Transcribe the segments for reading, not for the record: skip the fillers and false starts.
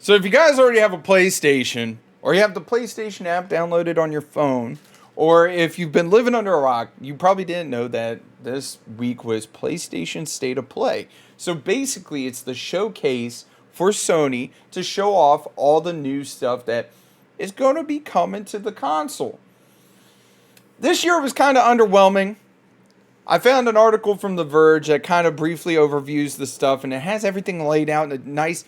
So if you guys already have a PlayStation, or you have the PlayStation app downloaded on your phone, or if you've been living under a rock, you probably didn't know that this week was PlayStation State of Play. So basically, it's the showcase for Sony to show off all the new stuff that is going to be coming to the console. This year was kind of underwhelming. I found an article from The Verge that kind of briefly overviews the stuff, and it has everything laid out in a nice,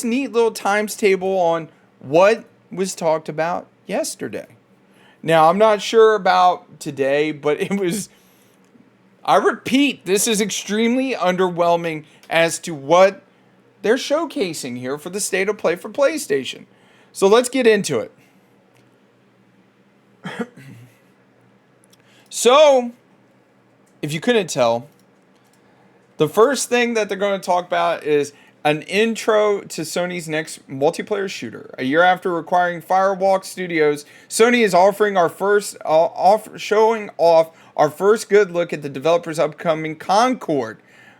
neat little times table on what was talked about yesterday. Now, I'm not sure about today, but it was, I repeat, this is extremely underwhelming as to what they're showcasing here for the State of Play for PlayStation. So let's get into it. So, if you couldn't tell, the first thing that they're going to talk about is an intro to Sony's next multiplayer shooter. A year after acquiring Firewalk Studios, Sony is offering showing off our first good look at the developer's upcoming Concord.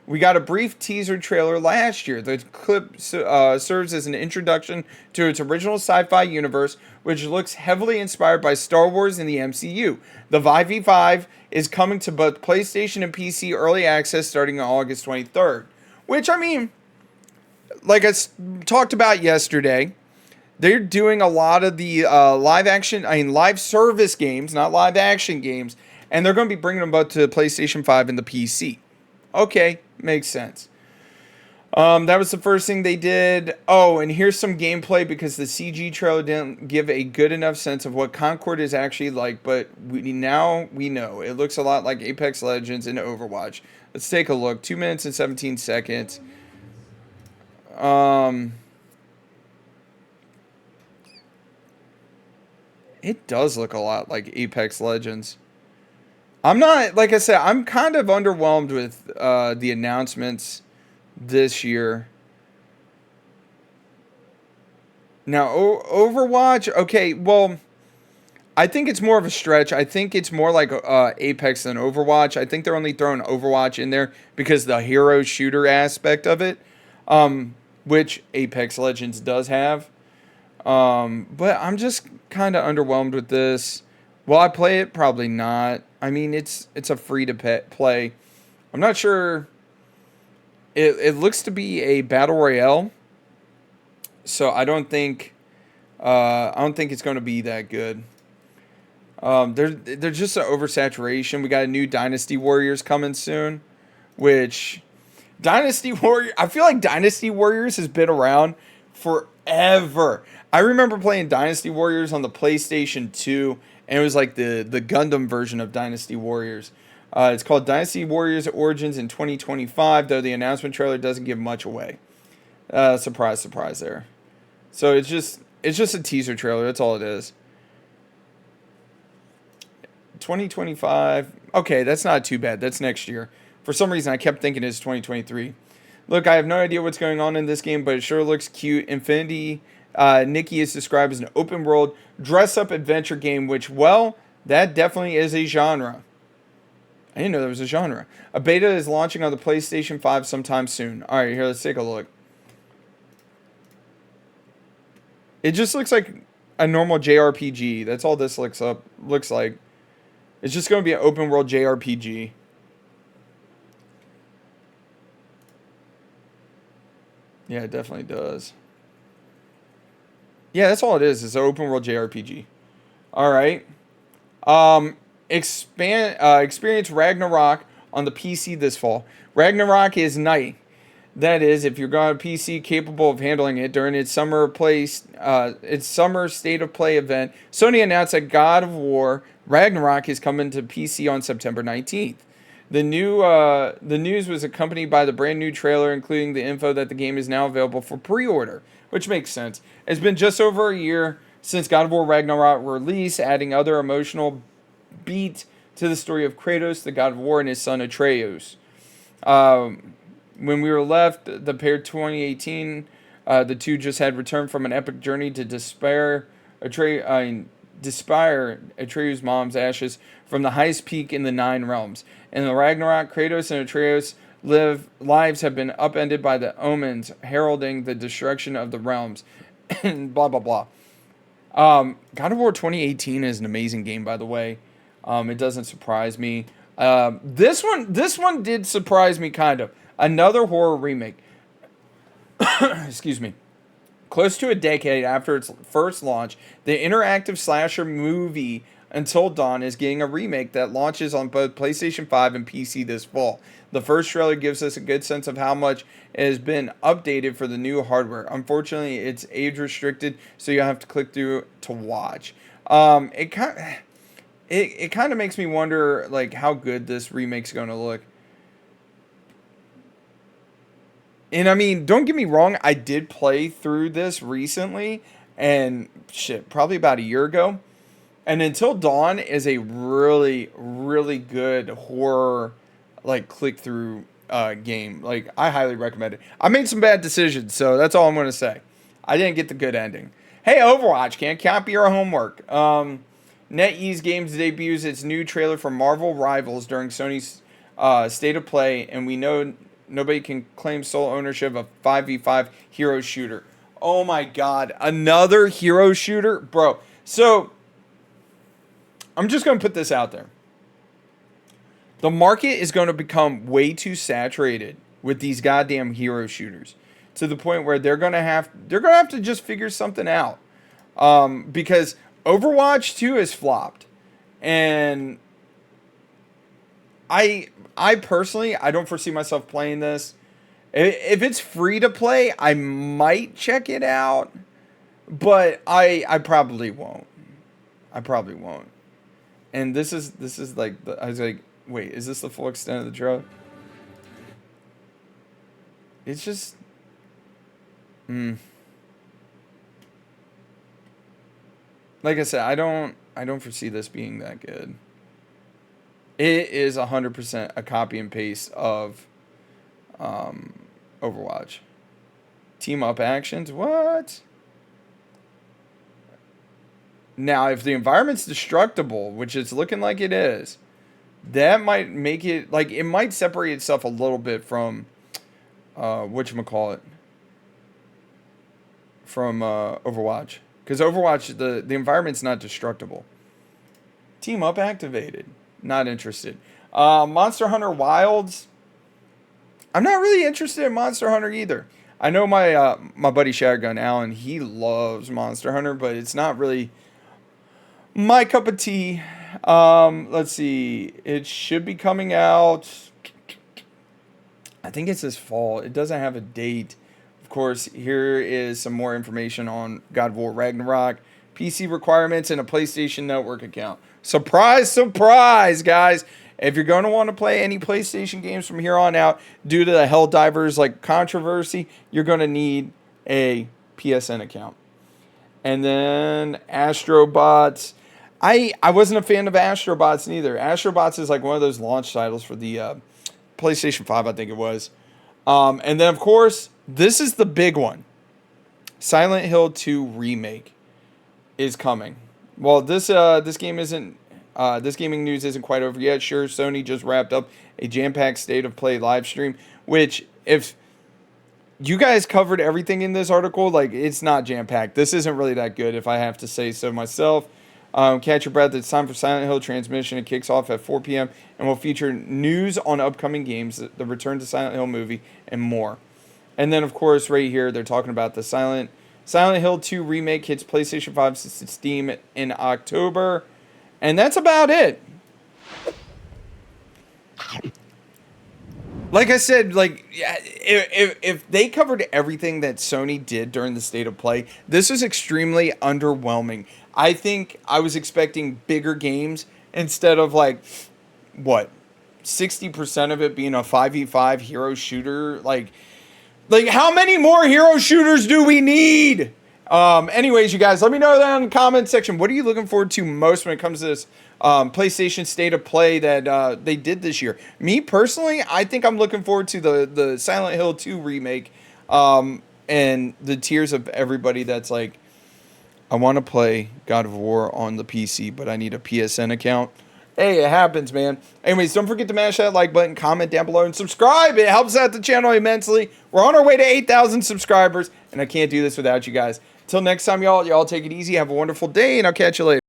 We got a brief teaser trailer last year. The clip serves as an introduction to its original sci-fi universe, which looks heavily inspired by Star Wars and the MCU. The 5v5 is coming to both PlayStation and PC early access starting on August 23rd. Which, I mean, like I talked about yesterday, they're doing a lot of the live service games, not live action games, and they're going to be bringing them both to PlayStation 5 and the PC. Okay, makes sense. That was the first thing they did. Oh, and here's some gameplay because the CG trailer didn't give a good enough sense of what Concord is actually like, but now we know. It looks a lot like Apex Legends and Overwatch. Let's take a look. 2 minutes and 17 seconds. It does look a lot like Apex Legends. I'm not, like I said, I'm kind of underwhelmed with the announcements this year. Now, Overwatch, okay, well, I think it's more of a stretch. I think it's more like Apex than Overwatch. I think they're only throwing Overwatch in there because the hero shooter aspect of it, which Apex Legends does have. But I'm just kind of underwhelmed with this. Will I play it? Probably not. I mean, it's a free to play. I'm not sure. It looks to be a battle royale, so I don't think it's going to be that good. There's just an oversaturation. We got a new Dynasty Warriors coming soon, which I feel like Dynasty Warriors has been around forever. I remember playing Dynasty Warriors on the PlayStation 2, and it was like the Gundam version of Dynasty Warriors. It's called Dynasty Warriors Origins in 2025, though the announcement trailer doesn't give much away. Surprise there. So it's just a teaser trailer. That's all it is. 2025. Okay, that's not too bad. That's next year. For some reason, I kept thinking it's 2023. Look, I have no idea what's going on in this game, but it sure looks cute. Infinity Nikki is described as an open world dress-up adventure game, which, well, that definitely is a genre. I didn't know there was a genre. A beta is launching on the PlayStation 5 sometime soon. All right, here, let's take a look. It just looks like a normal JRPG. That's all this looks like. It's just going to be an open world JRPG. Yeah, it definitely does. Yeah, that's all it is. It's an open world JRPG. All right. Experience Ragnarok on the PC this fall. Ragnarok is night. That is, if you've got a PC capable of handling it during its summer state of play event, Sony announced that God of War Ragnarok is coming to PC on September 19th. The news was accompanied by the brand new trailer, including the info that the game is now available for pre-order, which makes sense. It's been just over a year since God of War Ragnarok release, adding other emotional beat to the story of Kratos, the God of War, and his son Atreus. When we were left, the pair 2018, the two just had returned from an epic journey to despair Atreus' mom's ashes from the highest peak in the Nine Realms. In the Ragnarok, Kratos and Atreus lives have been upended by the omens, heralding the destruction of the realms, and blah blah blah. God of War 2018 is an amazing game, by the way. It doesn't surprise me. This one did surprise me, kind of. Another horror remake. Excuse me. Close to a decade after its first launch, the interactive slasher movie Until Dawn is getting a remake that launches on both PlayStation 5 and PC this fall. The first trailer gives us a good sense of how much it has been updated for the new hardware. Unfortunately, it's age restricted, so you have to click through to watch. It kind of makes me wonder like how good this remake's going to look. And I mean, don't get me wrong, I did play through this recently, and shit, probably about a year ago. And Until Dawn is a really, really good horror, like, click through game. Like, I highly recommend it. I made some bad decisions, so that's all I'm going to say. I didn't get the good ending. Hey, Overwatch, can't copy your homework. NetEase Games debuts its new trailer for Marvel Rivals during Sony's State of Play, and we know nobody can claim sole ownership of 5v5 hero shooter. Oh my god, another hero shooter? Bro, so I'm just going to put this out there. The market is going to become way too saturated with these goddamn hero shooters to the point where they're going to have to just figure something out. Because Overwatch 2 has flopped. And I personally, I don't foresee myself playing this. If it's free to play, I might check it out, but I probably won't. I probably won't. And this is like I was like, wait, is this the full extent of the trailer? It's just, like I said, I don't foresee this being that good. It is 100% a copy and paste of Overwatch. Team up actions? What? Now, if the environment's destructible, which it's looking like it is, that might make it, like, it might separate itself a little bit from, whatchamacallit, from Overwatch. Because Overwatch, the environment's not destructible. Team up activated. Not interested. Monster Hunter Wilds. I'm not really interested in Monster Hunter either. I know my buddy Shotgun Allen, he loves Monster Hunter, but it's not really my cup of tea. Let's see. It should be coming out. I think it's this fall. It doesn't have a date. Of course, here is some more information on God of War Ragnarok, PC requirements, and a PlayStation Network account. Surprise, surprise, guys. If you're going to want to play any PlayStation games from here on out, due to the Helldivers like controversy, you're going to need a PSN account. And then Astrobots. I wasn't a fan of Astrobots neither. Astrobots is like one of those launch titles for the PlayStation 5, I think it was. And then, of course, this is the big one. Silent Hill 2 Remake is coming. Well, this game isn't. This gaming news isn't quite over yet. Sure, Sony just wrapped up a jam-packed State of Play live stream, which, if you guys covered everything in this article, like, it's not jam-packed. This isn't really that good, if I have to say so myself. Catch your breath. It's time for Silent Hill transmission. It kicks off at 4 p.m. and will feature news on upcoming games, the Return to Silent Hill movie, and more. And then, of course, right here, they're talking about the Silent Hill 2 remake hits PlayStation 5 Steam in October. And that's about it. Like I said, like, if they covered everything that Sony did during the State of Play, this is extremely underwhelming. I think I was expecting bigger games instead of, like, what, 60% of it being a 5v5 hero shooter. Like how many more hero shooters do we need? Anyways, you guys, let me know down in the comment section. What are you looking forward to most when it comes to this PlayStation State of Play that they did this year? Me, personally, I think I'm looking forward to the Silent Hill 2 remake and the tears of everybody that's like, I want to play God of War on the PC, but I need a PSN account. Hey, it happens, man. Anyways, don't forget to mash that like button, comment down below, and subscribe. It helps out the channel immensely. We're on our way to 8,000 subscribers, and I can't do this without you guys. Until next time, y'all take it easy. Have a wonderful day, and I'll catch you later.